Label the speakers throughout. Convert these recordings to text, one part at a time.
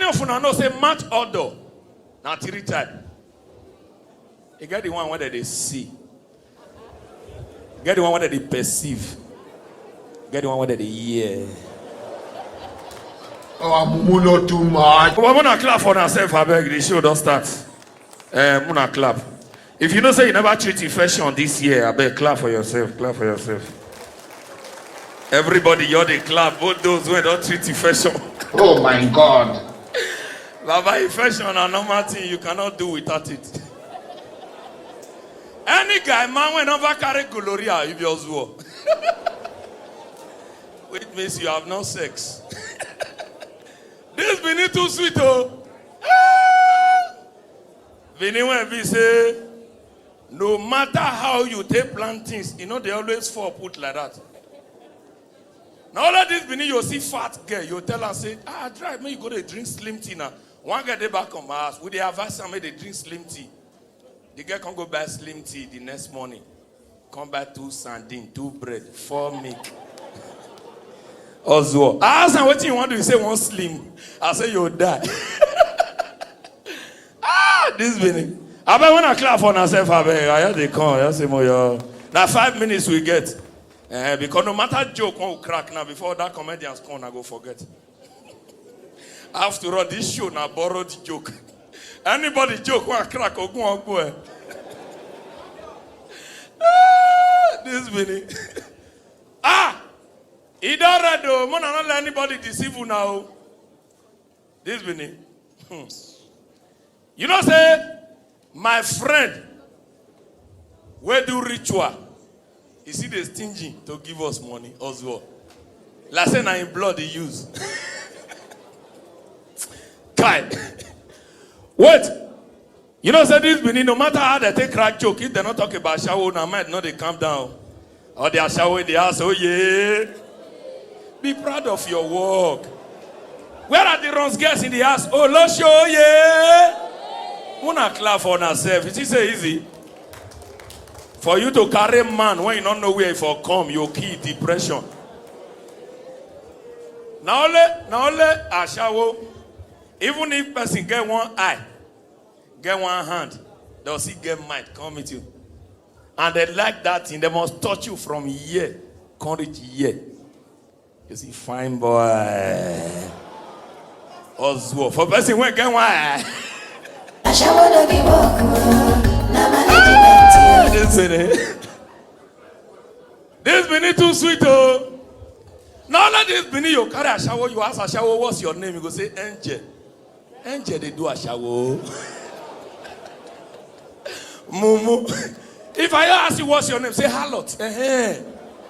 Speaker 1: many of you know say match Odor? Now 3 times. You get the one where they see. Get the one where they perceive. Get the one where they hear.
Speaker 2: Oh, I'm not too much.
Speaker 1: We're gonna clap for ourselves. I beg the show don't start. Muna clap. If you know say you never treat infection this year, I beg clap for yourself. Clap for yourself. Everybody, you're the clap. Both those who don't treat infection.
Speaker 2: Oh my God.
Speaker 1: Baba, infection a normal thing you cannot do without it. Any guy, man, will never carry gonorrhea if you're zoo. Which means you have no sex. This Vini too sweet, oh. Vini when we say, no matter how you take plant things, you know they always fall put like that. Now all of this Vini, you see fat girl, you tell her, say, drive me, you go to drink slim tea now. One guy they back on my house, with the advice I made they drink slim tea. The girl can go buy slim tea the next morning. Come buy 2 sardines, 2 bread, 4 milk. Oswald. I asked him what you want to say one slim. I say you'll die. This Vini. I bet when I clap for myself, I hear they come. I say more. Now 5 minutes we get. Because no matter joke one will crack now before that comedian's come, I go forget. After all, this show now borrowed joke. Anybody joke one crack or go on go. This Vini. He don't read though. Man, I don't let anybody deceive you now. This Vini. You know, say, my friend, we do ritual. You see, they stingy to give us money as well. Last say, now in blood they use. Kai. Wait. You know, say this Vini, no matter how they take crack joke, if they not talk about shower, now might not they calm down. Or they are showering the house, oh yeah. Be proud of your work. Where are the runs girls in the house? Oh, let's show yeah. Wanna clap for yourself. It is so easy. For you to carry man when you don't know where it for come, you'll kill depression. Now only a shower. Even if person get one eye, get one hand, they'll see get might come with you. And they like that thing, they must touch you from here, come reach here. You see, fine boy. Oswald. For person when get one eye. This Vini too sweet, oh. Now let this Vini you carry a shower, you ask a shower, what's your name? You go say Angel. Angel, they do a shower. Mumu. If I ask you what's your name, say Harlot.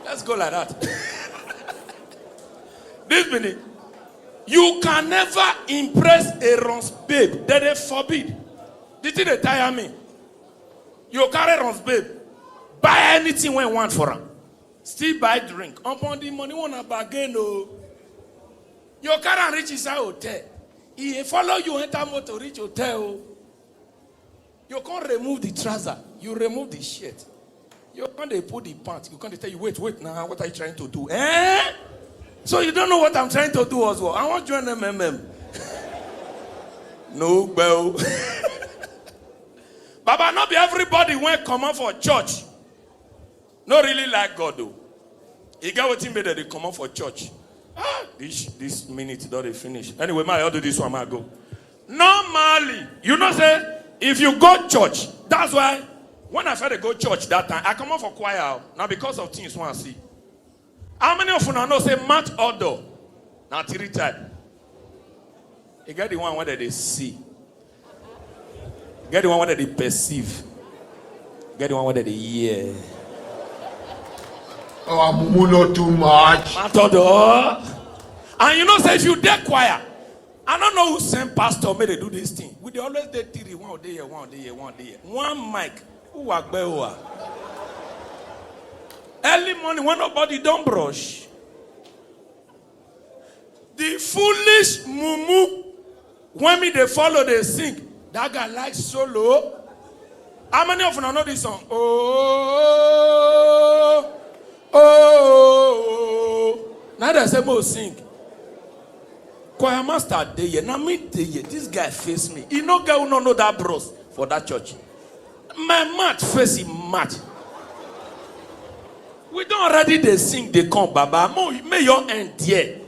Speaker 1: Let's go like that. This Vini, you can never impress a Ron's babe. That they forbid. Did they tire me? You carry Ron's babe. Buy anything when you want for her. Still buy drink. Upon the money, wanna bargain, no. You carry reach inside hotel. He follow you enter motor reach hotel. You can't remove the trouser. You remove the shirt. You can't put the pants. You can't tell you, wait now. What are you trying to do? So you don't know what I'm trying to do as well. I want to join MMM. No, bell. Baba, not be everybody went come out for church. Not really like God though. He got what he made that they come out for church. This minute don't they finish. Anyway, I'll do this one, I go. Normally, you know say, if you go church, that's why when I started to go church that time, I come out for choir. Now because of things I see. How many of you know say match Odor? Now 3 times. You get the one where they see. Get the one where they perceive. Get the one where they hear.
Speaker 2: Oh, I'm not too much.
Speaker 1: Match Odor. And you know say if you dare choir, I don't know who sent pastor made they do this thing. We always did 3, 1 day here, 1 day here, 1 day here. One mic. Who are better? Early morning when nobody don't brush. The foolish mumu, when me they follow, they sing. That guy likes solo. How many of you know this song? Oh. Now they say more sing. choir master dey here. Now me dey here. This guy face me. He no girl who no know that bros for that church. My mat face him mat. We don't already they sing, they come, Baba. May your end there.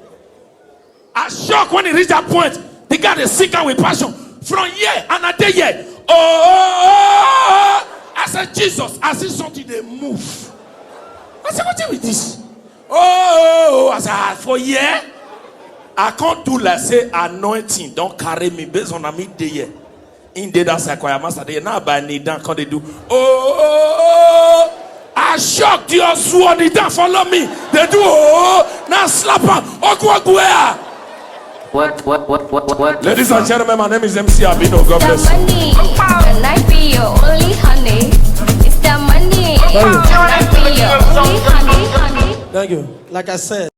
Speaker 1: I shock when he reach that point. The guy they sing with passion. From here and I day here. Oh, I said, Jesus, I see something they move. I said, what's with this? Oh, I said, for here, I can't do like say anointing. Don't carry me based on a midday here. In the that's a choir master. They now by need down. Can they do? Oh, I shocked your sword. They don't follow me. They do. Oh, now slap her. What? Ladies and gentlemen, my name is MC Abino. God bless you.
Speaker 3: Money, and I be your only honey. It's the money, and I be your only honey.
Speaker 4: Thank you. Like I said.